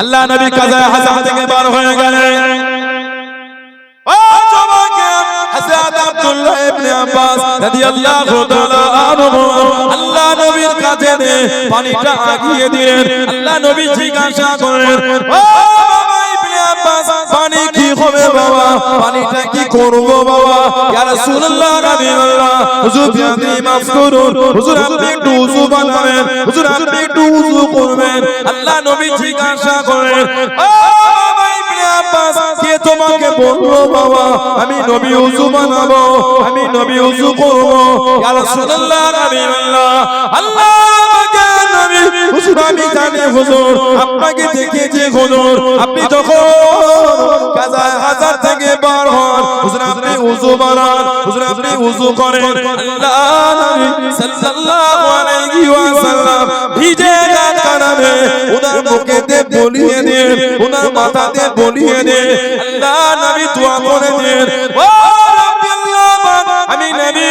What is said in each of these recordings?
আল্লাহ নবী কাজায়ে হাসান থেকে বার হয়ে গেলেন। ও জমাকে হযরত আব্দুল্লাহ ইবনে আব্বাস রাদিয়াল্লাহু তাআলা আনহু আল্লাহ নবীর কাছে পানিটা আগিয়ে দিলেন। আল্লাহ নবী জিজ্ঞাসা করলেন, ও বাবা ইবনে আব্বাস, পানি কি হবে বাবা? পানিটা কি করব বাবা? ইয়া রাসূলুল্লাহ হাবিবাল্লাহ, হুজুর আপনি মাফ করুন, হুজুর আপনি একটু ওযু বানাবেন, হুজুর আপনি একটু ওযু করবেন। আল্লাহ নবী জিজ্ঞাসা করলেন, ও বাবা ইবনে আব্বাস, কে তোমাকে বললো বাবা আমি নবী ওযু বানাবো, আমি নবী ওযু করব? ইয়া রাসূলুল্লাহ হাবিবাল্লাহ, আল্লাহ আমাকে নবী হুজুর আমি জানি হুজুর, আপনাকে দেখেছি হুজুর, আপনি যখন কাজায়ে হাসান থেকে বার হন হুজুর আপনি ওযু বানান, হুজুর আপনি ওযু করেন। আল্লাহ নবী সাল্লাল্লাহু আলাইহি ওয়াসাল্লাম ভিজে কানামে ওনার মুখেতে বলিয়ে দেন, ওনার মাথাতে বলিয়ে দেন। আল্লাহ নবী দোয়া করে দেন, ও রাব্বি আল্লাহ আমি নবী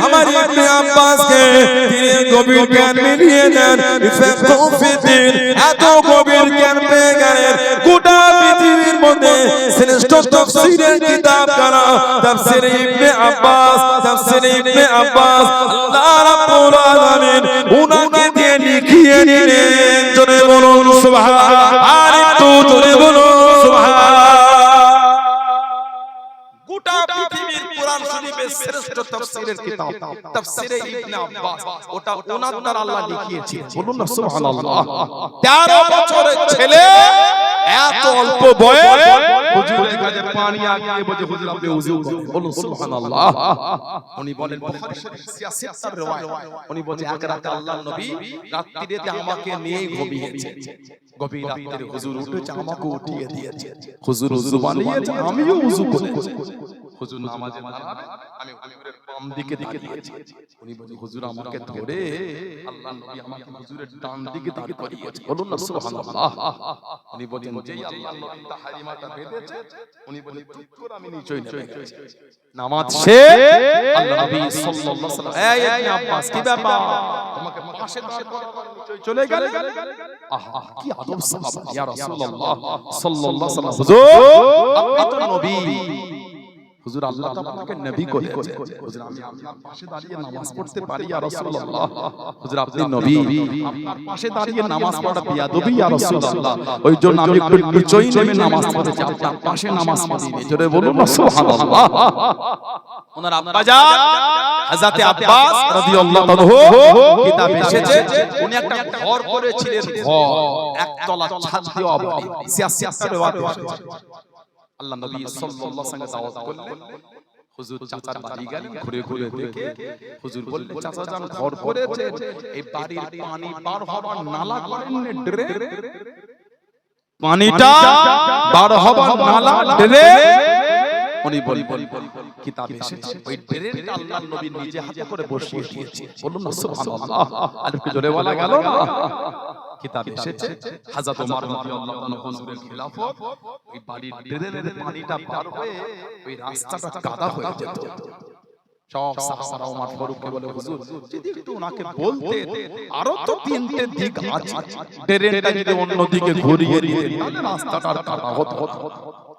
আমার ইবনে আব্বাসকে তিনি গভীর জ্ঞান মিলিয়ে দেন। ইফাকু ফিদ্দিন, এত গভীর জ্ঞান পেয়ে গেলেন গোটা পৃথিবীর মধ্যে শ্রেষ্ঠ তাফসীরের কিতাব কারা তাফসীর ইবনে আব্বাস, তাফসীর ইবনে আব্বাস। আল্লাহ রাব্বুল আলামিন উনাকে দিয়ে লিখিয়ে দিলেন। জোরে বলুন সুবহানাল্লাহ, আর একটু জোরে বলুন সুবহানাল্লাহ। গোটা পৃথিবীর কোরআন শরীফের শ্রেষ্ঠ তাফসীরের কিতাব তাফসীরে ইবনে আব্বাস, ওটা ওনার দ্বারা আল্লাহ লিখিয়েছেন। বলুন না সুবহানাল্লাহ। 13 বছরের ছেলে এত অল্প বয়স হুজুরের কাছে পানি আগিয়ে বলে হুজুর আপনি ওযু করেন। বলুন সুবহানাল্লাহ। উনি বলেন বুখারী শরীফ 76 riwayat, উনি বলেন এক রাতে আল্লাহর নবী রাত্রিতে আমাকে নিয়ে ঘুমিয়েছে। গভীর রাতে হুজুর উঠেছে, আমাকে উঠিয়ে দিয়েছে। হুজুর ওযু বানিয়েছে, আমিও ওযু করেছি। হুজুর নামাজে দাঁড়াবে, আমি হুজুরের বাম দিকে দিয়েছি। উনি বলেন হুজুর আমাকে ধরে আল্লাহর নবী আমাকে হুজুরের ডান দিকে দাঁড় করিয়েছে। বলুন না সুবহানাল্লাহ। উনি বলেন যেই আল্লাহর নবী তাহরিমাটা বেঁধেছে, উনি বলেন চুপ করে আমি নিচেই নেমে গেছি। নামাজ শেষ, আল্লাহ নবী সাল্লাল্লাহু আলাইহি ওয়াসাল্লাম, এই ইবনে আব্বাস কি ব্যাপার? তোমাকে পাশে দাঁড় করার নিচেই চলে গেলে? আহা কি আদব সাহাবা, ইয়া রাসূলুল্লাহ সাল্লাল্লাহু আলাইহি ওয়াসাল্লাম, হুজুর আপনি তো নবী, হুজুর আল্লাহ তো আপনাকে নবী করেছে। হুজুর আমি আপনার পাশে দাঁড়িয়ে নামাজ পড়তে পারি ইয়া রাসূলুল্লাহ। হুজুর আপনি নবী, আপনার পাশে দাঁড়িয়ে নামাজ পড়া বিয়াদবি ইয়া রাসূলুল্লাহ। ওইজন্য আমি একটু নিচেই নেমে নামাজ পড়তে চাই, আপনার পাশে নামাজ পড়ি। জোরে বলুন না সুবহানাল্লাহ। ওনার আব্বা জান হযরত আব্বাস রাদিয়াল্লাহু আনহু কিতাবে এসেছে উনি একটা ঘর করেছিলেন, ঘর একতলা ছাদ দেওয়া বাড়ি। 76 riwayat এসেছে। আল্লাহ নবী সাল্লাল্লাহু আলাইহি ওয়াসাল্লাম দাওয়াত করলেন, হুজুর চাচার বাড়ি গেলেন, ঘুরে ঘুরে দেখে হুজুর বললেন চাচা জান ঘর করেছে, এই বাড়ির পানি পার হবার নালা করেন না ড্রেন, পানিটা পার হবার নালা ড্রেন। উনি বললেন কিতাবে এসেছে ওই ড্রেনটা আল্লাহর নবী নিজে হাতে করে বসিয়ে দিয়েছে। বলুন না সুবহানাল্লাহ। আর কি জোরে বলা গেল না? কিতাবে এসেছে হযরত ওমর রাদিয়াল্লাহু আনহু হুজুরের খিলাফত ওই বাড়ির ড্রেনের পানিটা পার হয়ে ওই রাস্তাটা কাদা হয়ে যেত। সব সাহাবারা ওমর ফারুককে বলে হুজুর যদি একটু ওনাকে বলতে আরো তো তিনটে দিক আছে, ড্রেনটা যদি অন্য দিকে ঘুরিয়ে দিতেন তাহলে রাস্তাটা কাদা হতো।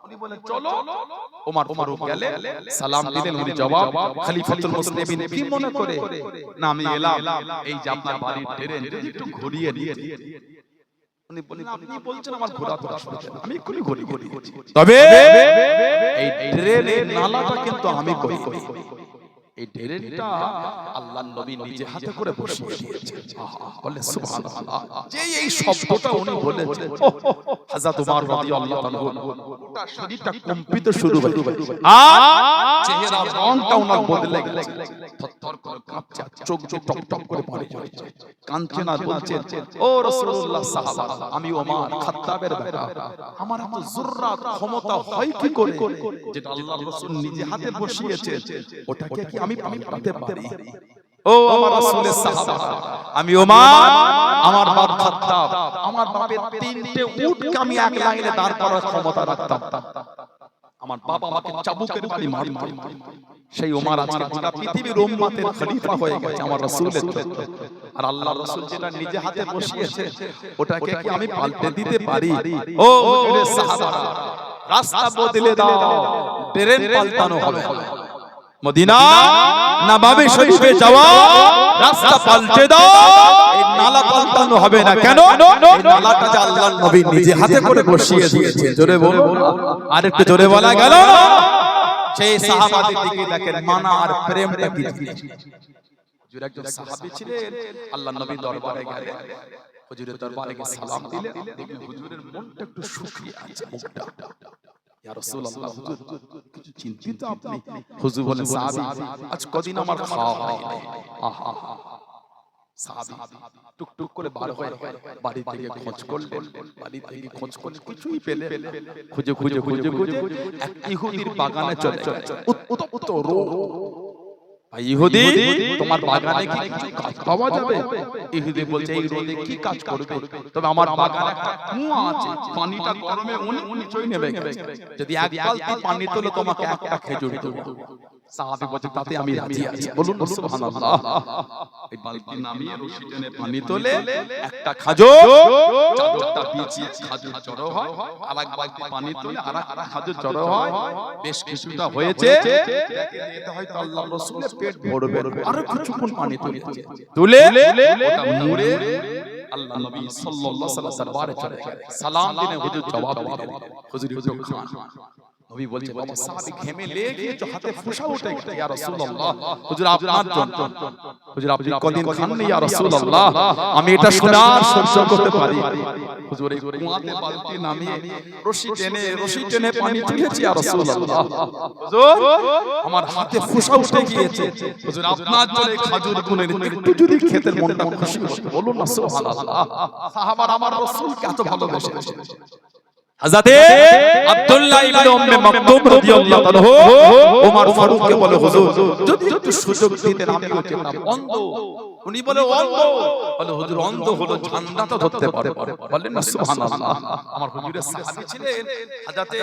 উনি বলেন চলো। ওমর ফারুক গেলে সালাম দিলেন, উনি জবাব খলিফাতুল মুসলিমিন কি মনে করে না আমি এলাম এই যে আপনার বাড়ির ড্রেন যদি একটু ঘুরিয়ে দিতেন। উনি বলেন আপনি বলছেন আমার ঘোরা তো আসবে, আমি এক্ষুনি ঘুরি তবে এই ড্রেনের নালাটা কিন্তু আমি করি। এই ড্রেনটা আল্লাহর নবী নিজে হাতে করে বসিয়ে দিয়েছেন। বলে সুবহানাল্লাহ। যেই এই শব্দটা উনি বলেছেন হযরত ওমর রাদিয়াল্লাহু আনহু গোটা শরীরটা কম্পিত শুরু হয়ে গেল, আর চেহারার রংটা ওনার বদলে গেছে, থরথর করে কাঁপছে, চোখ দিয়ে টক টক করে পানি ঝরছে, কাঁদছেন আর বলছেন ও রাসূলুল্লাহ সাহাবা আমি ওমর খাত্তাবের বেটা, আমার এত জুররাত ক্ষমতা হয় কি করে যেটা আল্লাহর রাসূল নিজে হাতে বসিয়েছেন ওটাকে কি আমি পাল্টাতে পারি? ও আমার রাসূলের সাহাবা আমি ওমর, আমার বাপ খাত্তাব, আমার বাপের তিনটে উটকে আমি এক লাইনে দাঁড় করার ক্ষমতা রাখতাম। আমার বাবা আমাকে চাবুকের বাড়ি মারত, সেই ওমর আজকে গোটা পৃথিবীর উম্মতের খলিফা হয়ে গেছে আমার রাসূলের। আর আল্লাহ রাসূল যেটা নিজে হাতে বসিয়েছে ওটাকে কি আমি পাল্টে দিতে পারি? ও হুজুরের সাহাবারা, রাস্তা বদলে দাও, ট্রেন পাল্টানো হবে। মদিনা নববী শরীফে যাওয়া রাস্তা পাল্টে দাও, এই নালা পাল্টানো হবে না। কেন? এই নালাটা যে আল্লাহর নবী নিজে হাতে করে বসিয়ে দিয়েছে। জোরে বলুন, আরেকটু জোরে বলা গেল। সেই সাহাবাদের দিকে দেখেন মানা আর প্রেমটা কি জিনিস। হুজুর একজন সাহাবী ছিলেন, আল্লাহর নবী দরবারে গেলেন, হুজুরের দরবারে গিয়ে সালাম দিলেন, দেখলেন হুজুরের মনটা একটু শুকিয়ে আছে, মুখটা। ইয়া রাসূলুল্লাহ, হুজুর কিছু চিন্তিত আপনি? হুজুর বলেন, সাহাবী আজ কদিন আমার খাওয়া হয়নি। আহা, সাহাবী টুকটুক করে বার হয়ে বাড়ি থেকে খোঁজ করলেন, বাড়ি থেকে খোঁজ করলেন, কিছুই পেলেন না। খুঁজে খুঁজে খুঁজে খুঁজে এক ইহুদির বাগানে চলে গেলেন। উত্তপ্ত রোদ। ইহুদি, তোমার বাগানে কি কিছু কাজ পাওয়া যাবে? ইহুদি বলছে, এই রোদে কি কাজ করবে? তবে আমার বাগানে একটা কুয়া আছে, পানিটা গরমে নিচই নেমে গেছে, যদি এক বালতি পানি তোলো তোমাকে একটা খেজুর দেব। সাহাবী বলছে, তাতে আমি রাজি আছি। বলুন সুবহানাল্লাহ। এই বালতি নামিয়ে রশি টেনে পানি তোলে, একটা খেজুর, চাদরটা বিছিয়ে খেজুর জড়ো হয়, আরেক বালতি পানি তোলে, আরেকটা খেজুর জড়ো হয়, বেশ কিছুটা হয়েছে। দেখেন এটা হয়তো আল্লাহর রাসূলের পেট ভরবে, আর কিছুক্ষণ পানি তুলে ওটা মুড়ে আল্লাহ নবী সাল্লাল্লাহু আলাইহি ওয়াসাল্লাম দরবারে চলে গেলেন। সালাম দিনে হুজুর জবাব দিলেন, হুজুর হুজুর খান। নবী বলছে, বাবা সাহাবী ঘেমে লেগে যে হাতে ফোঁসা উঠে গেছে। ইয়া রাসূলুল্লাহ, হুজুর আপনার জন্য, হুজুর আপনি কদিন খাননি ইয়া রাসূলুল্লাহ, আমি এটা শোনা সহ্য করতে পারি। হুজুর এই কুয়াতে বালতি নামিয়ে রশি টেনে পানি তুলেছি ইয়া রাসূলুল্লাহ, হুজুর আমার হাতে ফোঁসা উঠে গিয়েছে, হুজুর আপনার জন্য খেজুর গুনে একটু যদি খেতে মনটা খুশি হতো। বলুন না সুবহানাল্লাহ। সাহাবারা আমার রাসূলকে এত ভালোবেসেছে। হযরতে আব্দুল্লাহ ইবনে উম্মে মাকতুম রাদিয়াল্লাহু তাআলা ওমর ফারুককে বলে, হুজুর যদি একটু সুযোগ দিতেন আমি হতাম অন্ধ। উনি বলে অন্ধ? বলে হুজুর অন্ধ হলো ঝান্ডা তো ধরতে পারে। বলেন না সুবহানাল্লাহ। আমার হুজুরের সাহাবী ছিলেন হযরতে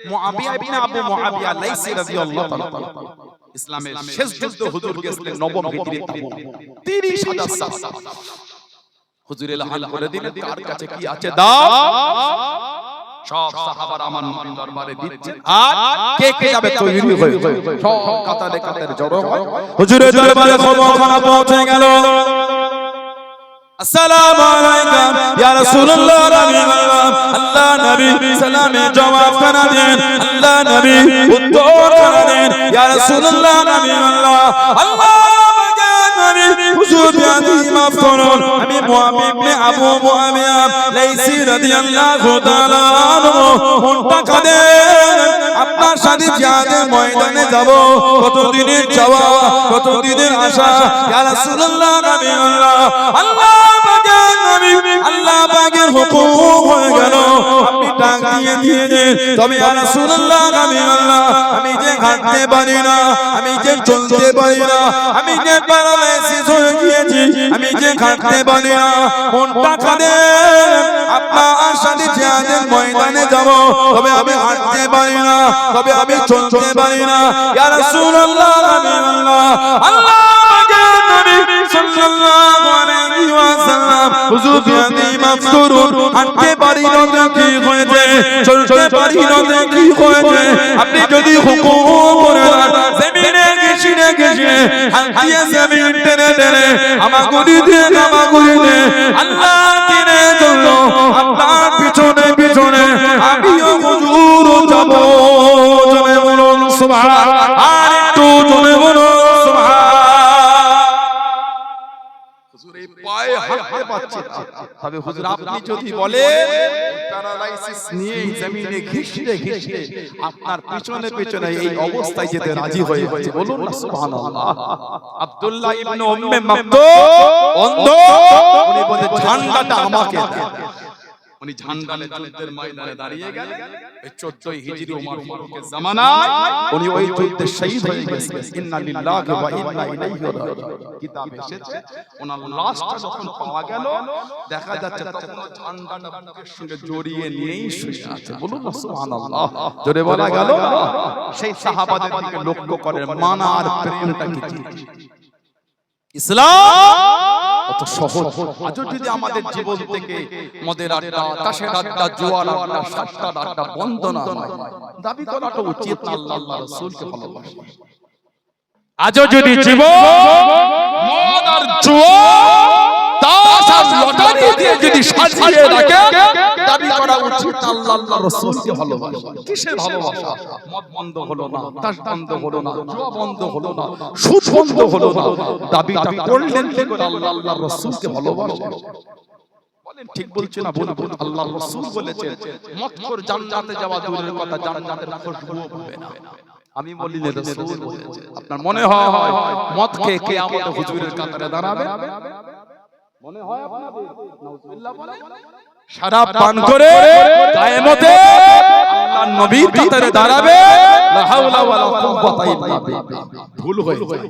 মুআবিয়া ইবনে আবু মুআবিয়া লাইসি রাদিয়াল্লাহু তাআলা। ইসলামের শেষ যুদ্ধ হুজুর গেছিলেন নবম হিজরিতে, ৩০,০০০ সাহাবা। হুজুর এলান করে দিলেন, কার কাছে কি আছে দাও। সব সাহাবারা আমার নবীর দরবারে দিচ্ছে, আর কে কে যাবে তৈরি হয়ে সব কাতারে কাতারে জড়ো হয়। হুজুরের দরবারে খবরখানা পৌঁছে গেল। আসসালামু আলাইকুম ইয়া রাসূলুল্লাহ, আল্লাহ নবী সালামে জবাব খানা দেন, আল্লাহ নবী উত্তর খানা দেন, ইয়া রাসূলুল্লাহ নবী আল্লাহ হুজুর বিয়াদি মাফ করুন, আমি মুআবিয়া ইবনে আবু মুআবিয়া লাইসি রাদিয়াল্লাহু তাআলা আনহু মনটা কাঁদে, আপনার সাথে জিহাদের ময়দানে যাব, কতদিনের যাওয়া, কতদিনের আশা। ইয়া রাসূলুল্লাহ নবী আল্লাহ পাকের নবী, আল্লাহ পাকের হুকুম হয়ে গেল, আপনি ডাক দিয়ে দিন। তবে ইয়া রাসূলুল্লাহ নবী আমি যে হাঁটতে পারি না, আমি যে চলতে পারি না, আমি যে প্যারালাইসিস হয়ে গিয়েছি, আমি যে হাঁটতে পারি না, মনটা কাঁদে, আপনার সাথে জিহাদের ময়দানে যাব, তবে আমি হাঁটতে পারি না, তবে আমি চলতে পারি না। ইয়া রাসূলুল্লাহ আল্লাহ পাকের নবী সাল্লাল্লাহু আলাইহি ওয়াসাল্লাম হুজুর বিয়াদি মাফ করুন, হাঁটতে পারি না তো কি হয়েছে, চলতে পারি না তো কি হয়েছে, আপনি যদি হুকুম করেন জমিনে ঘিসিনে ঘিসিনে হাঁটিয়ে জমিন টেনে টেনে আমাগুলি দিয়ে আল্লাহ দিনে চলল, আপনার পিছনে পিছনে আমিও হুজুর যাব। জনে বলুন সুবহানাল্লাহ, আর একটু জনে বলুন পায়ে হাঁটতে পারছে না, তবে হুজুর আপনি যদি বলেন প্যারালাইসিস নিয়ে জমিনে ঘিসতে ঘিসতে আপনার পিছনে পিছনে এই অবস্থায় যেতে রাজি হয়ে গেছে। বলুন না সুবহানাল্লাহ। আব্দুল্লাহ ইবনে উম্মে মাকতুম অন্ধ, উনি বলে ঝান্ডাটা আমাকে দেন। উনি ঝান্ডালে যুদ্ধের ময়দানে দাঁড়িয়ে গেলেন। এই 14 হিজরি ওমর ফারুকের জামানায় উনি ওই যুদ্ধে শহীদ হয়ে গেছেন। ইন্না লিল্লাহি ওয়া ইন্না ইলাইহি রাজিউন কিতাব এসেছে। ওনার লাশটা যখন পাওয়া গেল, দেখা যাচ্ছে তখন ঝান্ডাটা বুকের সঙ্গে জড়িয়ে নিয়েই শুয়ে আছে। বলুন না সুবহানাল্লাহ। জোরে বলা গেল। সেই সাহাবাদের দিকে লক্ষ্য করে মানা আর প্রেমটা কি জিনিস। ইসলাম অত সহজ। আজও যদি আমাদের জীবন থেকে মদের আড্ডা, তাসের আড্ডা, জুয়ার আড্ডা, সাতটার আড্ডা বন্ধ না হয়, দাবি করাটা উচিত না আল্লাহ আল্লাহ রাসূলকে ভালোবাসা। আজও যদি জীবন মদ আর জুয়া, তাস আর লটারি দিয়ে যদি সাজিয়ে রাখে, দাবি করা উচিত না আল্লাহ আল্লাহ রাসূলকে ভালোবাসা। কিসের ভালোবাসা? মদ বন্ধ হলো না, তাস বন্ধ হলো না, জুয়া বন্ধ হলো না, সুদ বন্ধ হলো না, দাবিটা করলেন কি করে? আল্লাহ আল্লাহ রাসূলকে ভালোবাসা। বলেন ঠিক বলছি না? বলুন। আল্লাহ রাসূল বলেছেন মদখোর জান্নাতে যাওয়া দূরের কথা, জান্নাতের খুশবুও পাবে না। আমি বলি না, রাসূল বলেছেন। আপনার মনে হয় মদ খেয়ে কিয়ামতে হুজুরের কাতারে দাঁড়াবে? মনে হয় আপনাদের? নাউজুবিল্লাহ বলেন। শরাব পান করে কিয়ামতে আল্লাহর নবীর কাতারে দাঁড়াবে, লা হাওলা ওয়ালা কুওয়াতা ইল্লা বিল্লাহ। ভুল হয়ে যায়।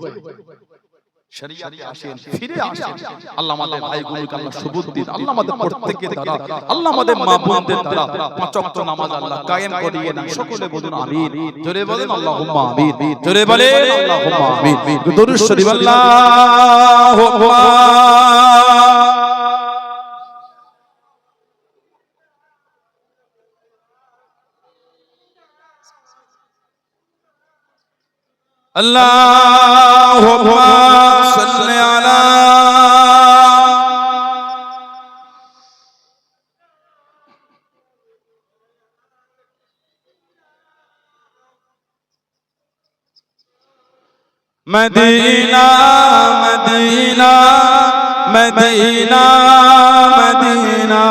শরিয়াতে আসেন, ফিরে আসেন। আল্লাহ আমাদের ভাইগুলোকে আল্লাহ সুবুদ্ধি দিন। আল্লাহ আমাদের প্রত্যেকের দ্বারা, আল্লাহ আমাদের মা বোনদের দ্বারা পাঁচ ওয়াক্ত নামাজ আল্লাহ কায়েম করিয়ে দেন। সকলে বলুন আমিন। জোরে বলেন আল্লাহুম্মা আমিন। জোরে বলে আল্লাহুম্মা আমিন। দরুদ শরীফ আল্লাহুম্মা আল্লাহুম্মা সাল্লি আলা মদিনা মদিনা মদিনা মদিনা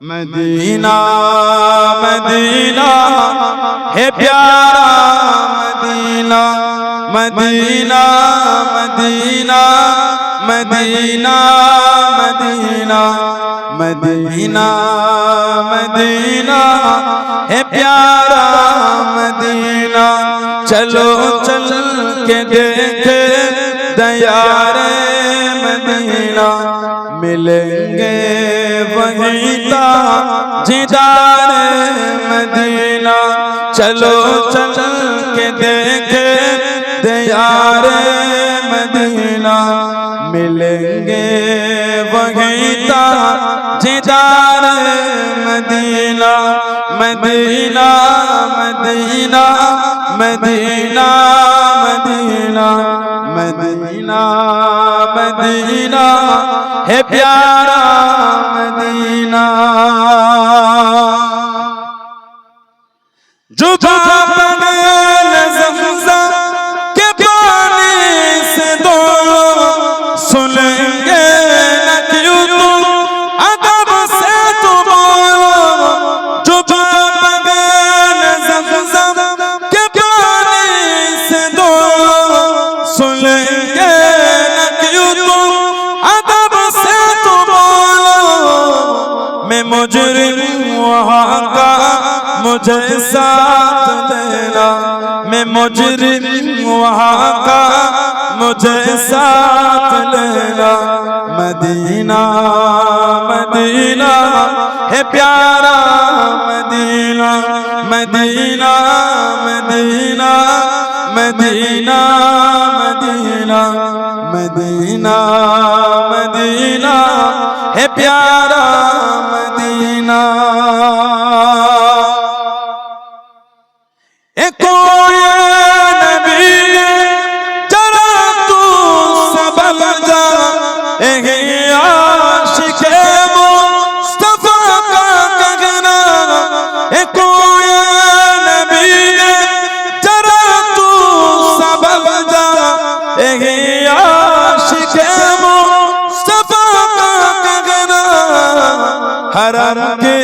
মদিনা মদিনা হে প্যারা মদিনা মদিনা মদিনা মদিনা মদিনা মদিনা মদিনা হে প্যারা মদিনা চলো চল के देखे दयारे मदीना मिलेंगे वहीं ताजदारे मदीना चलो चल के देखे दयारे मदीना मिलेंगे वहीं ताजदारे मदीना Medina Medina Medina Medina Medina Medina है प्यारा मदीना जो बगल ज़मज़म के पानी से दो सुनेंगे न क्यों तुम अदब से तुम जो बगल ज़मज़म के पानी से दो सुनेंगे न क्यों तुम अदब से तुम मैं मुजरिम वहाँ का मुझे साथ लेना मैं मुजरिम वहाँ का मुझे साथ लेना मदीना मदीना है प्यारा Medina Medina Medina Medina Medina Medina Medina है प्यारा मदीना कोई नबी जरा तू सबल जा आशिक़े मुस्तफ़ा का कहना कोई नबी जरा तू सबल जा आशिक़े मुस्तफ़ा का कहना हरम की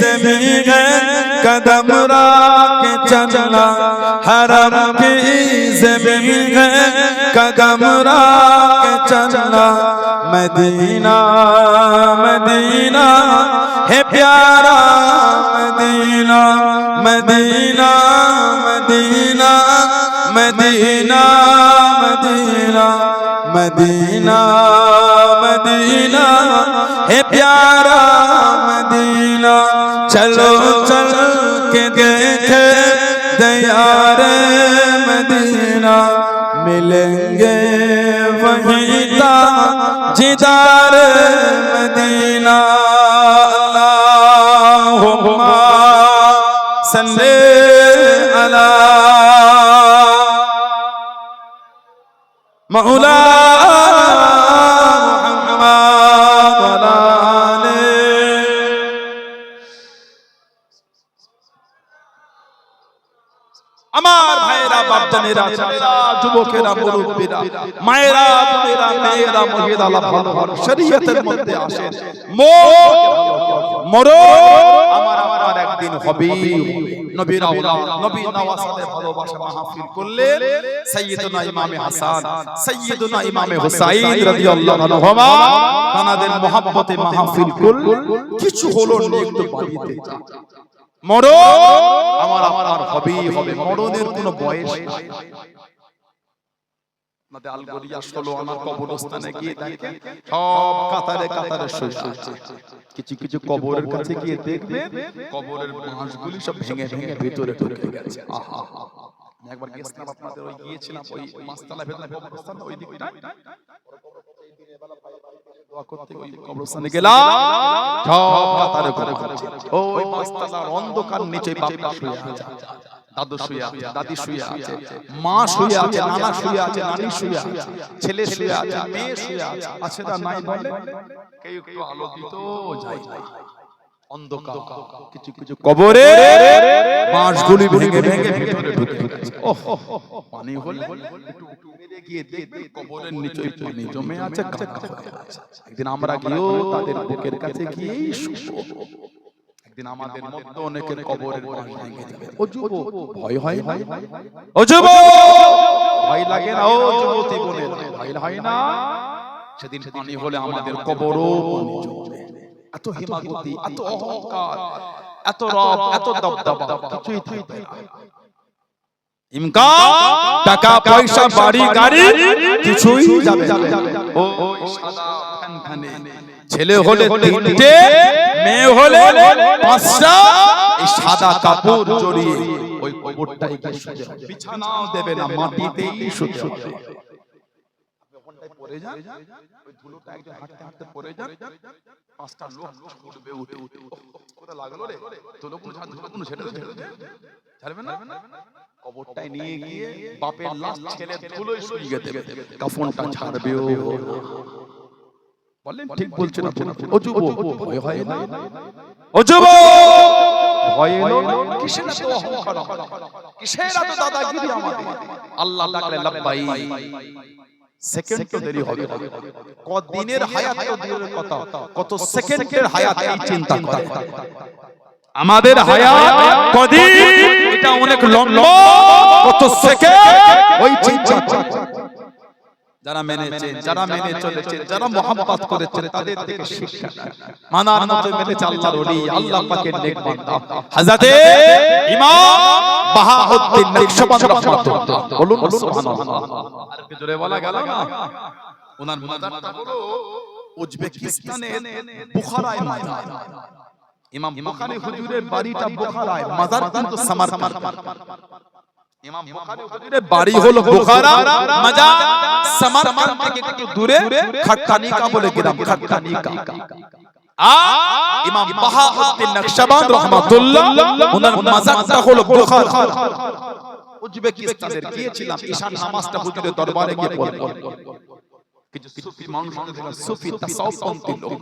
ज़मीन कदम के चलना हरम की ज़मीन कदम के चलना मदीना मदीना है प्यारा Medina Medina Medina Medina Medina Medina Medina है प्यारा मदीना चलो चल के देखे दयारे मदीना मिलेंगे वहीं ताजदार मदीना अल्लाहुम्मा सल्ले अला मौला আমার ভাইরা বাপজানেরা ছেলেরা যুবকেরা মুরব্বিরা মায়েরা বোনেরা মেয়েরা মহিলারা ভালো ভালো শরীয়তের মধ্যে আসেন মরো আমার একদিন হবে নবীর আওলাদ নবী নওয়াজের ভালোবাসা মাহফিল করলেন সাইয়্যিদুনা ইমামে হাসান সাইয়্যিদুনা ইমামে হুসাইন রাদিয়াল্লাহু আনহুমা তানাদের মহব্বতে মাহফিল করলেন কিছু হলো না একটু বাড়িতে যা মরো আমার হবেই হবে মরণের কোনো বয়স নাই আমাদের আলগরিয়া 16 আনার কবরস্থানে গিয়ে দেখেন সব কাতারে কাতারে শুয়ে আছে কিছু কিছু কবরের কাছে গিয়ে দেখবেন কবরের বাঁশগুলি সব ভেঙে ভেঙে ভিতরে ঢুকে গেছে আহা আমি একবার গেছিলাম আপনাদের ওই গিয়েছিলাম ওই মাস্তালা ভেতরে কবরস্থান ওই দিকটা দোয়া করতে ওই কবরস্থানে গেলাম সব কাতারে করে ওই মাস্তালার অন্ধকার নিচে বাবা শুয়ে আছে দাদু শুয়ে আছে দাদি শুয়ে আছে মা শুয়ে আছে নানা শুয়ে আছে নানি শুয়ে আছে ছেলে শুয়ে আছে মেয়ে শুয়ে আছে আছে না নাই বলে কেউ কেউ আলো দিত যাই অন্ধকার কিছু কিছু কবরে বাঁশগুলি ভেঙে ভেঙে ভিতরে ঢুকে গেছে পানি হলে একটু মেরে গিয়ে দেখবে কবরের নিচে পানি জমে আছে কাকা হয়ে আছে একদিন আমরা গিয়েও তাদের বুকের কাছে গিয়ে একদিন আমাদের মধ্যে অনেকের কবরের বাঁশ ভেঙে যাবে ও যুবক ভয় হয় না ও যুবক ভয় লাগে না ও যুবতী বলে ভয় হয় না সেদিন পানি হলে আমাদের কবরও পানি জমবে এত হিমাগতি এত অহংকার এত রব এত দবদবা কিছুই থাকবে না ইমকান টাকা পয়সা বাড়ি গাড়ি কিছুই যাবে ও সাদা খানখানে ছেলে হলে তিনটে মেয়ে হলে পাঁচটা এই সাদা কাপড় জড়িয়ে ওই কবরটাই শুতে হবে বিছানাও দেবে না মাটিতেই শুতে হবে পড়ে যান ওই ধুলোটা একজন হাঁটতে হাঁটতে পড়ে যান পাঁচটা লোক ছুটবে উঠে উঠে কোথা লাগলো রে ধুলো কোন ছেড়ে ছাড়বে না কবরটাই নিয়ে গিয়ে বাপের লাশ ছেলে ধুলোয় শুইয়ে দেবে কাফনটা ছাড়বেও না বলেন ঠিক বলছেন আপনি ও যুবক ভয় হয় না ও যুবক ভয় এলো না কিসের এত অহংকার কিসের এত দাদাগিরি আমাদের আল্লাহ ডাকলে লাব্বাই সেকেন্ড তো দেরি হবে কত দিনের হায়াত তো দূরের কথা কত সেকেন্ডের হায়াত এই চিন্তা করে আমাদের হায়াত কদিন এটা অনেক লম্বা কত সেকেন্ড ওই চিন্তা যারা মেনেছেন যারা মেনে চলেছেন যারা মুহাব্বত করেছেন তাদের থেকে শিক্ষা মানার মতো মেনেছে আল্লাহর ওলি আল্লাহ পাকের নেক বান্দা হযরতে ইমাম বাহাউদ্দিন নকশবন্দি রাহমাতুল্লাহ বলুন সুবহানাল্লাহ আর কি জোরে বলা গেল না ওনার মাজারটা হলো উজবেকিস্তানের বুখারায় মাজার ইমাম বুখারী হুজুরের বাড়িটা বুখারায় মাজার কিন্তু সামারকান্দ ইমাম বুখারী হুজুরের বাড়ি হলো বুখারা মাজার সামারকান্দ থেকে একটু দূরে খাটকানিকা বলে গ্রাম খাটকানিকা ইমাম বাহাউদ্দিন নকশবন্দি রাহমাতুল্লাহ ওনার মাজারটা হলো বুখারা উজবেকিস্তানের গিয়েছিলাম ঈশান নামাজটা হুজুরের দরবারে গিয়ে পড়লাম কিছু সুফি মানুষ সুফি তাসাউফপন্থী লোক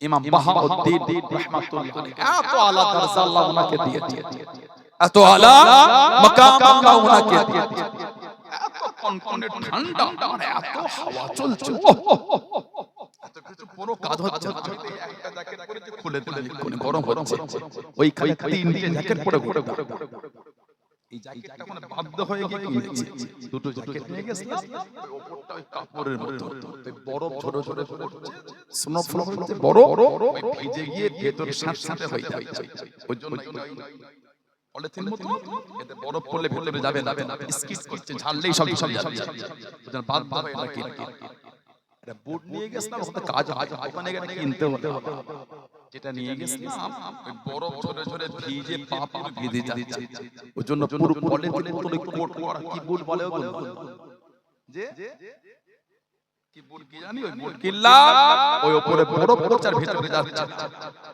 ইমাম বাহাউদ্দিন রাহমাতুল্লাহ এত আলা দরজা আল্লাহ ওনাকে দিয়েছে এত আলা মাকাম আল্লাহ ওনাকে দিয়েছে এত কনকনে ঠান্ডা আর এত হাওয়া চলছে এত কিছু পুরো কাজ হচ্ছে একটা জ্যাকেট পরে খুলে দিলে গরম হচ্ছে ওইখানে তিনটে জ্যাকেট পরে ঘুরে এই জ্যাকেটটা মানে বাধ্য হয়ে গিয়ে কিনেছি দুটো জ্যাকেট নিয়ে গেছিলাম ওই উপরটা ওই কাপড়ের মতো বরফ ছোট ছোট পড়ছে স্নো ফ্লো হচ্ছে বরফ ওই ভিজে গিয়ে ভেতরে সাঁতে হয়ে যাচ্ছে ওই জন্য পলিথিন মতো এতে বরফ পড়লে ভেতরে যাবে না স্কিট করছে ঝাললেই সব যাচ্ছে ওজন বাধ্য হয়ে নাকি এটা বুট নিয়ে গেছিলাম ওটা কাজ হয় ওখানে গিয়ে কিনতে হতে হবে যেটা নিয়ে গেছিলাম ওই বরফ ঝরে ঝরে ভিজে পা পুরো ভিজে যাচ্ছে ওই জন্য পুরো পলিথিন মতো কোট করা কি বুট বলে ওগুলো যে কি বুড়কি জানি ওই বুড়কিল্লা ওই উপরে বড় পর্চার ভিতরে যাচ্ছে,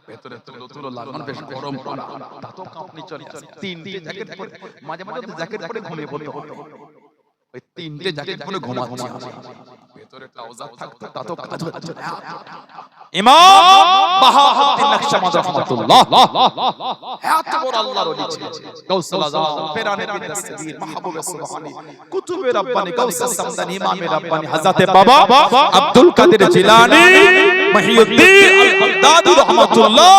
ভিতরে তুলো তুলো লাগানো বেশ গরম করা, তাতো কাঁপনি চলে আসে। তিনটে জ্যাকেট পরে মাঝে মাঝে জ্যাকেট পরে ঘুমিয়ে পড়তো, ওই তিনটে জ্যাকেট পরে ঘুমাচ্ছে, ভিতরে ট্রাউজার থাকতো, তাতো কাজ হচ্ছে না। ইমাম বাহাউদ্দিন নকশবন্দি রাহমাতুল্লাহ এত বড় আল্লাহর ওলি ছিলেন, গাউসুল আযম, পেরানে বিন সাবির, মাহবুবে সুবহানী, কুতুবে রব্বানী, গাউসুস সামদানি, ইমামে রব্বানী হযরত বাবা আব্দুল কাদের জিলানী মহিউদ্দিন আল-বাগদাদী রাহমাতুল্লাহ,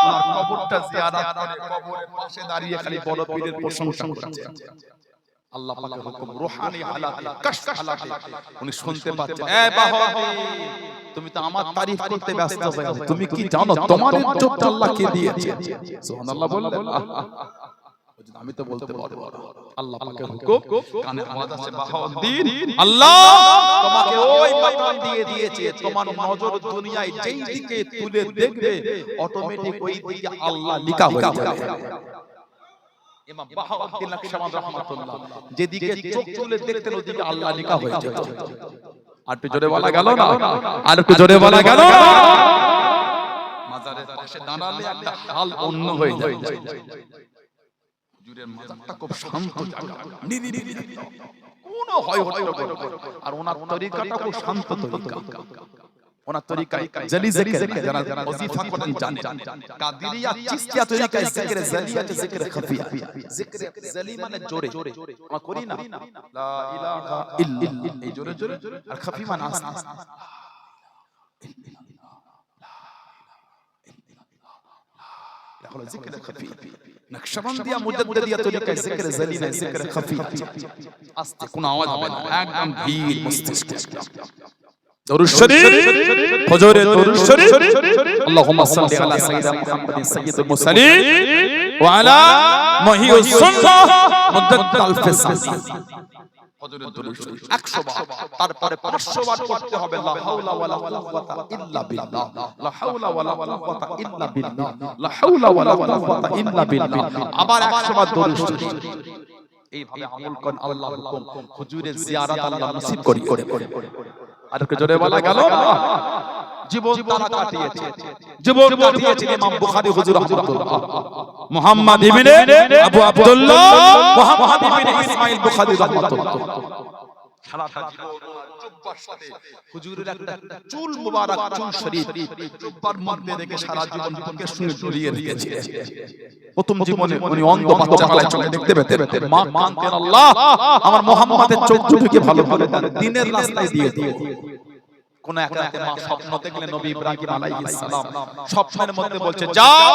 ওনার কবরটা জিয়ারত করে কবরের পাশে দাঁড়িয়ে খালি বড় পীরের প্রশংসা করছে। আল্লাহ পাকের হুকুম রূহানি হালাতে কশফ হালাতে উনি শুনতে পাচ্ছেন, এ বাহাউদ্দিন তুমি তো আমার তারিফ করতে ব্যস্ত হয়ে আছো, তুমি কি জানো তোমার ইজ্জত আল্লাহ কে দিয়েছে? সুবহানাল্লাহ বললেন। আমি তো বলতে পারবো আল্লাহ পাকের হুকুম কানে আওয়াজ আছে, বাহাউদ্দিন আল্লাহ তোমাকে ওই মাকাম দিয়ে দিয়েছে, তোমার নজর দুনিয়ায় যেই দিকে তুলে দেখবে অটোমেটিক ওই দিকে আল্লাহ লিখা হয়ে যাবে। ইমাম বাহাউদ্দিন নকশবন্দি রাহমাতুল্লাহ যেদিকে চোখ তুলে দেখতেন ওদিকে আল্লাহ লিখা হয়ে যেত। আর একটু জোরে বলা গেল না, আর একটু জোরে বলা গেল না। মাজারের পাশে দাঁড়ালে একটা হাল অন্য হয়ে যায়। হুজুরের মাজারটা খুব শান্ত জায়গা, নিরিবিলি, কোনো হয় হট্টগোল, আর ওনার তরিকাটা খুব শান্ত তরিকা। ওনার তরিকায় জলি জিকির, যারা ওয়াজিফা করেন জানেন, কাদেরিয়া চিশতিয়া তরিকায় জিকিরে জলি আছে, জিকিরে খাফিয়া। জিকিরে জলি মানে জোরে আমরা করি না, লা ইলাহা ইল্লাল্লাহ, এই জোরে জোরে, আর খাফি মানে আস্তে আস্তে। এটা হলো জিকিরে খাফি। নকশবন্দিয়া মুজাদ্দিদিয়া তরিকায় জিকিরে জলি না, জিকিরে খাফি, আস্তে, কোনো আওয়াজ হবে না, একদম ধীর মস্তিষ্কে। দরুদ শরীফ, ফজরে দরুদ শরীফ, আল্লাহুম্মা সাল্লি আলা সাইয়্যিদিনা মুহাম্মাদিন সাইয়্যিদুল মুরসালিন ওয়া আলা মহিউস সুন্নাহ মুদাদ্দাল ফিসান। ফজরে দরুদ শরীফ 100 বার, তারপরে 500 বার করতে হবে লা হাওলা ওয়ালা কুওয়াতা ইল্লা বিল্লাহ, লা হাওলা ওয়ালা কুওয়াতা ইল্লা বিল্লাহ, লা হাওলা ওয়ালা কুওয়াতা ইল্লা বিল্লাহ। আবার 100 বার দরুদ শরীফ। এইভাবে আমল করেন, আল্লাহ হুকুম হুজুরের জিয়ারত আল্লাহ নসিব করি। আর একটু জোরে বলা গেল না। জীবন তারা কাটিয়েছে, জীবন কাটিয়েছেন ইমাম বুখারী হুজুর রাহমাতুল্লাহ, মুহাম্মদ ইবনে আবু আব্দুল্লাহ মুহাম্মদ ইবনে ইসমাঈল বুখারী রাহমাতুল্লাহ। সারাটা জীবন জুব্বার সাথে হুজুরের একটা চুল মুবারক, চুল শরীফ জুব্বার মধ্যে রেখে সারা জীবন বুকের সঙ্গে জড়িয়ে রেখেছিলেন। প্রথম জীবনে উনি অন্ধ বাচ্চা কালে চোখে দেখতে পেতেন, মা মানতেন আল্লাহ আমার মুহাম্মাদের চোখ দুটোকে ভালো করে দেন, দিনের রাস্তায় দিয়ে দিয়ে। কোন এক রাতে মা স্বপ্ন দেখলেন নবী ইব্রাহিম আলাইহিস সালাম স্বপ্নের মধ্যে বলছে, যাও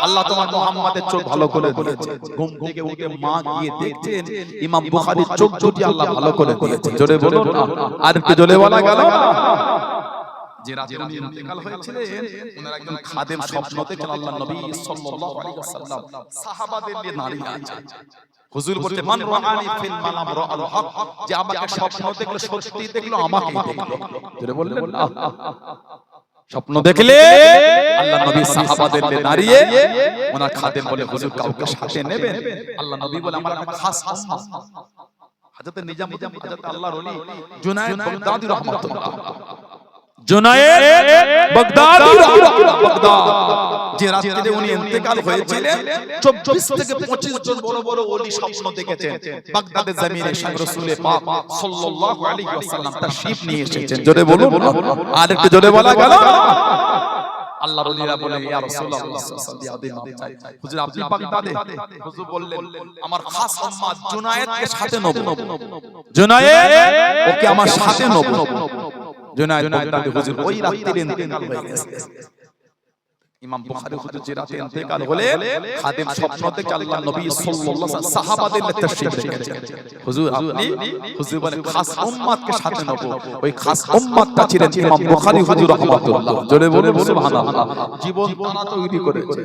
আল্লাহ তোমার মুহাম্মাদের চোখ ভালো করে দিয়েছে। ঘুম থেকে উঠে মা গিয়ে দেখছেন ইমাম বুখারীর চোখ দুটি আল্লাহ ভালো করে দিয়েছে। জোরে বলুন না, আর একটু জোরে বলা গেল না। যে রাতে উনি ইন্তেকাল হয়েছিলেন, ওনার একজন খাদেম স্বপ্ন দেখলেন আল্লাহ নবী সাল্লাল্লাহু আলাইহি ওয়াসাল্লাম সাহাবাদের নিয়ে দাঁড়িয়ে আছেন। হুজুর বলতে মান রাআনি ফিল মানাম রাআল হক, যে আমাকে স্বপ্ন দেখলো সত্যি দেখলো আমাকে দেখলো। জোরে বললেন না। স্বপ্ন দেখলে আল্লাহ নবী সাহাবাদের নিয়ে দাঁড়িয়ে, ওনার খাদেম বলে হুজুর কাউকে সাথে নেবেন? আল্লাহ নবী বলে আমার একটা খাস উম্মত হযরত নিজামুদ্দিন হযরত আল্লাহর ওলি জুনায়েদ বাগদাদী রাহমাতুল্লাহ, জুনায়েদ বাগদাদী রাহমাতুল্লাহ, যে রাতে উনি ইন্তেকাল হয়েছিলেন 24 থেকে 25 জন বড় বড় ওলি স্বপ্ন দেখেছেন বাগদাদের জমিনে রাসূল পাক সাল্লাল্লাহু আলাইহি ওয়াসাল্লাম তাশরীফ নিয়ে এসেছেন। জোরে বলুন, আর একটু জোরে বলা গেল। আল্লাহর ওলিরা বলে ইয়া রাসূলুল্লাহ সাল্লাল্লাহু আলাইহি ওয়াসাল্লাম, হুজুর আপনি বাগদাদে? হুজুর বললেন আমার খাস উম্মত জুনায়েদকে সাথে নেব, জুনায়েদ ওকে আমার সাথে নেব। জুনায়েদ বাগদাদী হুজুর ওই রাতে ইন্তেকাল হয়ে গেছে। ইমাম বুখারী হুজুর যে রাতে ইন্তেকাল হলেন, খাদেম স্বপ্ন দেখে আল্লাহ নবী সাল্লাল্লাহু আলাইহি ওয়াসাল্লাম সাহাবাদের নিয়ে তাশরীফ রেখেছেন। হুজুর আপনি? হুজুর বলে খাস উম্মতকে সাথে নেব। ওই খাস উম্মতটা ছিলেন ইমাম বুখারী হুজুর রাহমাতুল্লাহ। জোরে বলুন সুবহানাল্লাহ। জীবন তারা তৈরি করেছে,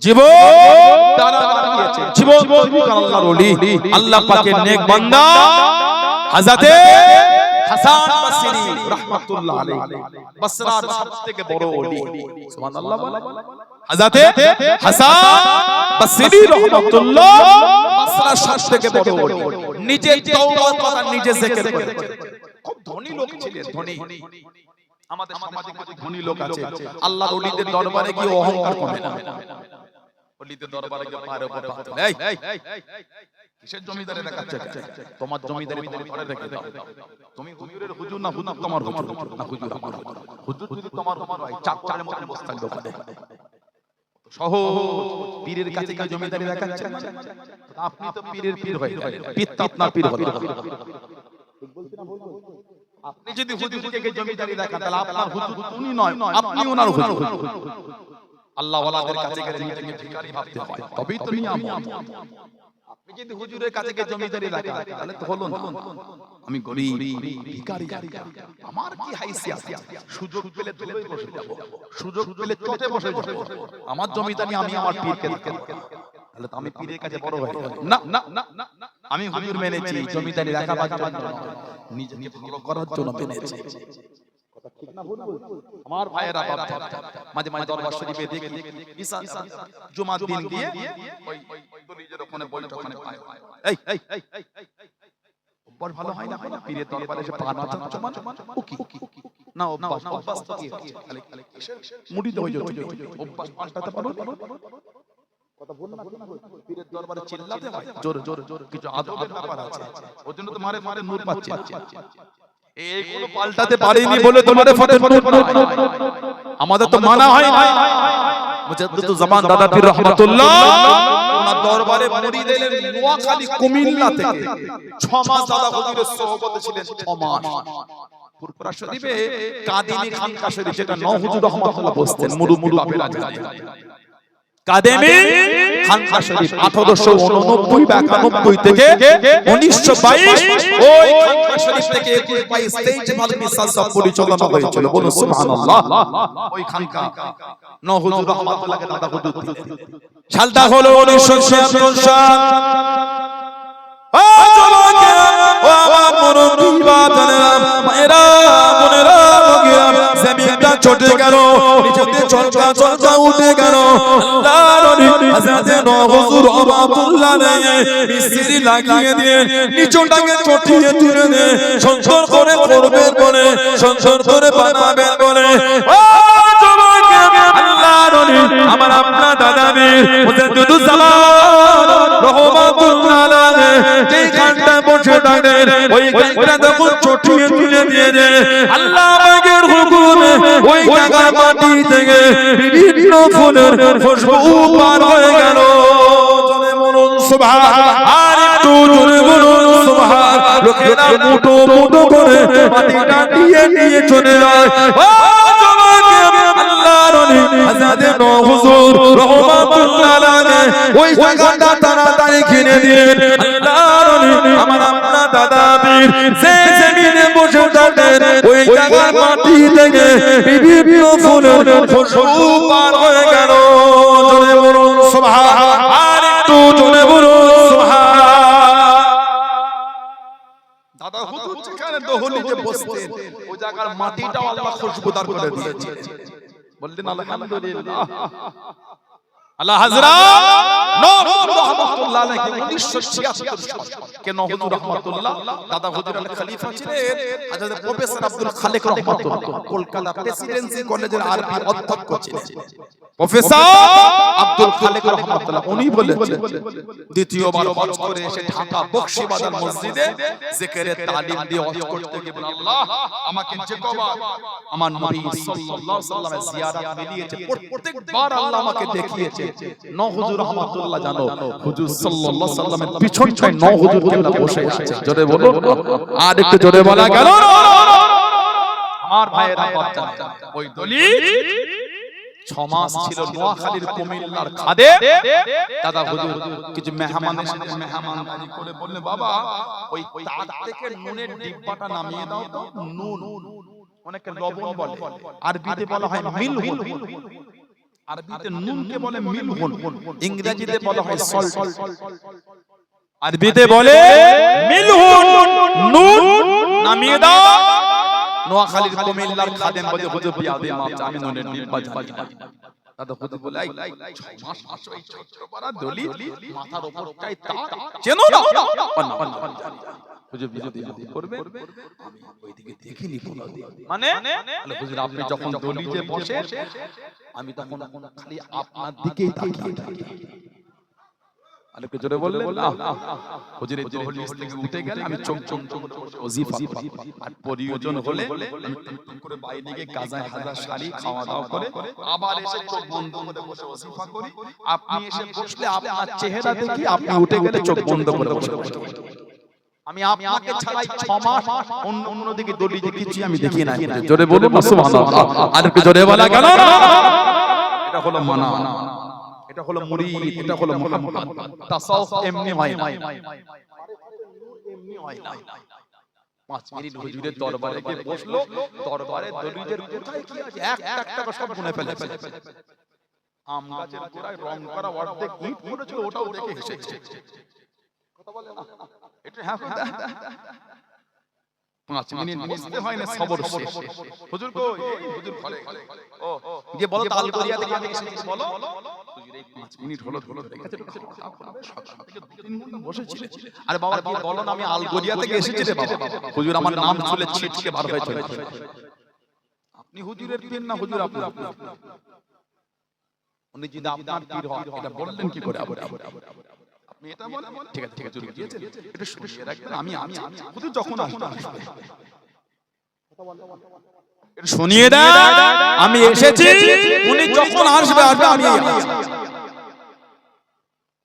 জীবন তারা বানিয়েছে, জীবন তৈরি করেন আল্লাহর ওলি, আল্লাহ পাকের নেক বান্দা হযরত হাসান বসরি রাহমাতুল্লাহ আলাইহি, বসরার সবথেকে বড় ওলি। সুবহানাল্লাহ বলেন। হযরত হাসান বসরি রাহমাতুল্লাহ মাসলা সবথেকে বড় নিজে তওবার কথা নিজে জিকির করে। খুব ধনী লোক ছিলেন, ধনী। আমাদের সমাজে কিছু ধনী লোক আছে, আল্লাহর ওলিদের দরবারে গিয়ে অহংকার করে না। ওলিদের দরবারে গিয়ে পায়ের উপর হাত তোলে, এই কিসের জমিদারি দেখাচ্ছ? তোমার জমিদারি তুমি ঘরে রেখে দাও। তুমি হুজুরের হুজুর না হুজুর তোমার হুজুর না হুজুর আমার হুজুর। হুজুর যদি তোমার হুজুর হয় চাচার মতো বসে থাকবে ওখানে। সহজ পীরের কাছে কি জমিদারি দেখাচ্ছে? আপনি তো পীরের পীর হয়ে গেলেন, পীর তো আপনার পীর হলো। আপনি যদি হুজুরকে জমিদারি দেখান তাহলে আপনার হুজুর উনি নয়, আপনি ওনার হুজুর। আল্লাহ ওয়ালাদের কাছে গেলে নিজেকে ভিখারি ভাবতে হয়, তবেই তো নিয়ম। আপনি যদি হুজুরের কাছে গিয়ে জমিদারি দেখান তাহলে তো হলো না। আমি গরিব ভিখারি, আমার কি হাইসিয়ত? সুযোগ পেলে তুলে বসে যাব, সুযোগ পেলে চটে বসে যাব। আমার জমিদারি আমি আমার পীরকে দেখাবো, তাহলে তো আমি পীরের কাছে বড় হয়ে যাব। না না না, আমি হুজুর মেনেছি জমিদারি দেখাবার জন্য, নিজেকে ভালো করার জন্য মেনেছি। কথা ঠিক না ভুল? আমার ভাইয়েরা মাঝে মাঝে দরবার শরীফে দেখি ঈসা জুমার দিন দিয়ে ওই দলিলের ওখানে বৈঠকখানে পায়। এই বড় ভালো হয় না, পীরের দরবারে এসে পা না জমান ও কি না অভ্যাস তো কি খালি মুড়িতে হয়ে যাচ্ছে, অভ্যাস পাল্টাতে পারো। কথা বল না, পীরের দরবারে চিল্লাতে হয়, জোরে জোরে কিছু আদবের ব্যাপার আছে, ওর জন্য তো মারে মারে নূর পাচ্ছে। এইগুলো পাল্টাতে পারিনি বলে তোমাদের ফতে আমাদের তো মানা হয় না। মুজাদ্দিদুজ জামান দাদা পীর রহমাতুল্লাহ ওনার দরবারে মুরিদ এলেন নোয়াখালী কুমিল্লা থেকে। 6 মাস দাদা হুজুরের সোহবতে ছিলেন, 6 মাস। ফুরফুরা শরীফে কাদিনী খানকা শরীফ, যেটা নও হুজুর রহমাতুল্লাহ বসতেন, মুরু বাপেরা জানে। কাদেমি খানকা শরীফ 1889-92 থেকে 1922 ওই খানকা শরীফ থেকে 21-22 মালবি সালসা পরিচালনা হয়েছিল। বলুন সুবহানাল্লাহ। ওই খানকা নও হুজুর রহমাতুল্লাহ কে দাদা হুজুর সালটা হলো 1976 সাল। ও জমাকে ও আমার মুরব্বি বাজানেরা মায়েরা বোনেরা গিয়া জমিনটা চটে গেল, নিচেতে চলকা চলকা উঠে গেল। আল্লাহর ওলি হযরত নও হুজুর রহমাতুল্লাহ আলাইহি মিস্ত্রি লাগিয়ে দিয়ে নিচটাকে চটিয়ে তুলে দিয়ে সংসার করে করবেন বলে, সংসার করে বানাবেন বলে। ও জমাকে আল্লাহর ওলি আমার আপনার দাদা বীর মুজাদ্দিদুজ জামান রহমাতুল্লাহ আলাইহি যেই গানটা বসে থাকেন ওই গানটা যখন চটিয়ে তুলে দিয়ে দেয় আল্লাহ পাকের হুকুমে ওই জায়গার মাটি থেকে বিভিন্ন ফুলের খুশবু পার হয়ে গেল। জোরে বলুন সুবহানাল্লাহ, আর একটু জোরে বলুন সুবহানাল্লাহ। লোকেরা মুঠো মুঠো করে মাটিটা নিয়ে নিয়ে চলে যায়। ও জমাকে আল্লাহর ওলি হযরত নও হুজুর রহমাতুল্লাহ আলাইহি ওই জায়গাটা তাড়াতাড়ি কিনে দিয়ে আল্লাহর ওলি আমার আপনার দাদা বীর যে জমিনে বসে থাকেন ওই জায়গার মাটি থেকে বিভিন্ন ফুলের খুশবু পার হয়ে গেল। জোরে বলুন সুবহানাল্লাহ, আর একটু জোরে বলুন সুবহানাল্লাহ। দাদা হুজুর যেখানে দহলিতে বসতেন ওই জায়গার মাটিটাও আল্লাহ খুশবুদার করে দিয়েছে। বললেন আলহামদুলিল্লাহ। আল্লাহ হযরত নও হুজুর রহমাতুল্লাহ আলাইহি 1976 কে নও হুজুর রহমাতুল্লাহ দাদা হুজুর আল খলিফা ছিলেন। হযরত প্রফেসর আব্দুল খালেক রহমাতুল্লাহ কলকাতা প্রেসিডেন্সি কলেজের আরবি অধ্যক্ষ ছিলেন। প্রফেসর আব্দুল খালেক রহমাতুল্লাহ উনি বলেছেন দ্বিতীয়বার হজ করে এসে ঢাকা বকশীবাজার মসজিদে জিকিরে তালিম দিয়ে হজ করতে গিয়ে বলেন আল্লাহ আমাকে যে কবার আমার নবী সাল্লাল্লাহু আলাইহি ওয়াসাল্লামের জিয়ারত মিলিয়েছে প্রত্যেকবার আল্লাহ আমাকে দেখিয়েছে। নও হুজুর রহমাতুল্লাহ জানো হুজুর সাল্লাল্লাহু আলাইহি ওয়াসাল্লামের পিছনটায় নও হুজুর কেবলা বসে আছে। জোরে বলো, আর একটু জোরে বলা গেল। আমার ভাইয়েরা বাচ্চা ওই দলিল 6 মাস ছিল নোয়াখালীর কুমিল্লার খাদে। দাদা হুজুর কিছু মেহমানের সাথে মেহমানদারি করে বললেন বাবা ওই তার থেকে নুনের ডিব্বাটা নামিয়ে দাও তো। নুন অনেকে লবণ বলে, আরবিতে বলা হয় মিলহুন। আরবিতে নুনকে বলে মিলহুন, ইংরেজিতে বলা হয় সল্ট। আরবিতে বলে মিলহুন, নুন নামিয়ে দাও। নোয়াখালীর কুমিল্লার খাদেম বলে হুজুর বিয়াদে মাপ আমি নুনের ডিব্বা জানি না। দাদা হুজুর বলে, এই 6 মাস আসো এই ছোট্টপাড়া দলিল মাথার উপরটাই তার চেনো না? হুজুর বিরোধী করবে, আমি ওইদিকে দেখিনি কোনোদিন। মানে হুজুর আপনি যখন দলিলে বসে আমি তখন খালি আপনার দিকেই তাকিয়ে থাকি। আলেকে জোরে বললেন না, হুজুরের দলিল থেকে উঠে গেলে আমি চোখ করে ওজিফা করি, আর প্রয়োজন হলে আমি টুক করে বাইরে গিয়ে গাজায় হাজার শাড়ি খাওয়া দাওয়া করে আবার এসে চোখ বন্ধ করে বসে ওজিফা করি। আপনি এসে বসলে আপনার চেহারা দেখি, আপনি উঠে গেলে চোখ বন্ধ করে বসে আমি আপনাকে ছাড়াই 6 মাস অন্যদিকে দলিল দেখেছি, আমি দেখি না। জোরে বলুন না সুবহানাল্লাহ। আর একটু জোরে বলা গেল না? এটা হলো মানা, এটা হলো মুরিদ, এটা হলো মুহাম্মদ। তাসাউফ এমনি হয় না, এমনি হয় না। 5 মিনিট হুজুরের দরবারে গিয়ে বসলো, দরবারে দলিলের কোথায় কি আছে এক টাকা সব গুনে ফেলে। আম গাছের গোড়ায় রং করা অর্ধেক ইট পড়েছিল, ওটাও দেখে হেসেছে। কথা বলে না এটা? হ্যাঁ 5 মিনিট বসতে হয় না, সবর শেষ। হুজুর কই? হুজুর ঘরে। ও যে বলো তালগরিয়া থেকে আমি এসেছি, বলো হুজুর এই 5 মিনিট হলো দেখেছে তো সকাল থেকে 2-3 ঘন্টা বসেছিল। আরে বাবা কি বলো না, আমি আলগরিয়া থেকে এসেছি রে বাবা। হুজুর আমার নাম শুনে ছিটকে বার হয়ে চলে গেছে। আপনি হুজুরের পীর না, হুজুর আপনি উনি যদি আপনার পীর হয় এটা বললেন কি করে? আপনি এটা বলেন ঠিক আছে, হুজুর দিয়েছেন এটা শুনিয়ে রাখবেন। আমি হুজুর যখন আসবে এটা শুনিয়ে দেন, আমি এসেছি, উনি যখন আসবে আমি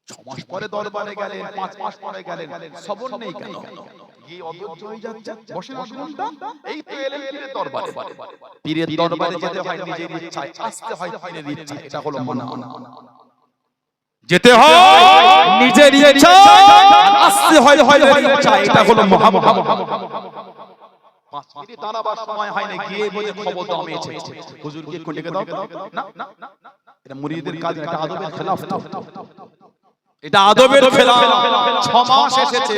6 মাস পরে দরবারে গেলেন, 5 মাস পরে গেলেন, সবর নেই কেন? এই অধৈর্য হয়ে যাচ্ছে, বসে 8 ঘন্টা। এই তো এলেন পীরের দরবারে। পীরের দরবারে যেতে হয় নিজের ইচ্ছায়, আসতে হয় পীরের ইচ্ছায়। এটা হলো মানা। যেতে হয় নিজের ইচ্ছায়, আসতে হয় পীরের ইচ্ছায়। এটা হলো মুহাম্মদ। 5 মিনিট দাঁড়াবার সময় হয় না, গিয়ে বলে খবর দাও আমি এসেছি। হুজুরকে কোন ডেকে দাও না, এটা মুরিদের কাজ, এটা আদবের খেলাফ। এটা আদবের খেলাফ। 6 মাস এসেছে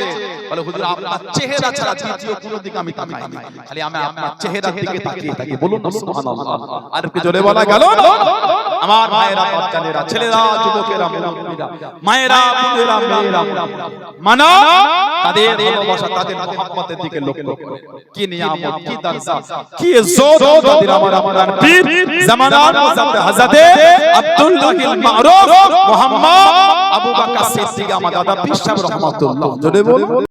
বলে হুজুর আপনার চেহারা ছাড়া দ্বিতীয় কোনো দিকে আমি তাকাই না, খালি আমি আপনার চেহারার দিকে তাকিয়ে থাকি। বলুন না সুবহানাল্লাহ। আর কি জোরে বলা গেল না? আমার ভাইয়েরা, বাচ্চারা, ছেলেরা, যুবকেরা, মুরব্বিরা, মায়েরা, বোনেরা, মেয়েরা, মানা তাদের ভালোবাসা, তাদের মহব্বতের দিকে লক্ষ্য করে। কি নিয়ামত, কি দরজা, কি ইজ্জত তাদের আমার আপনার পীর জামানার মুজাদ্দিদ হযরত আব্দুল্লাহিল মারুফ মুহাম্মদ আবু বকর সিদ্দিক আমার দাদা পীর সাহেব রহমাতুল্লাহ। জোরে বলুন।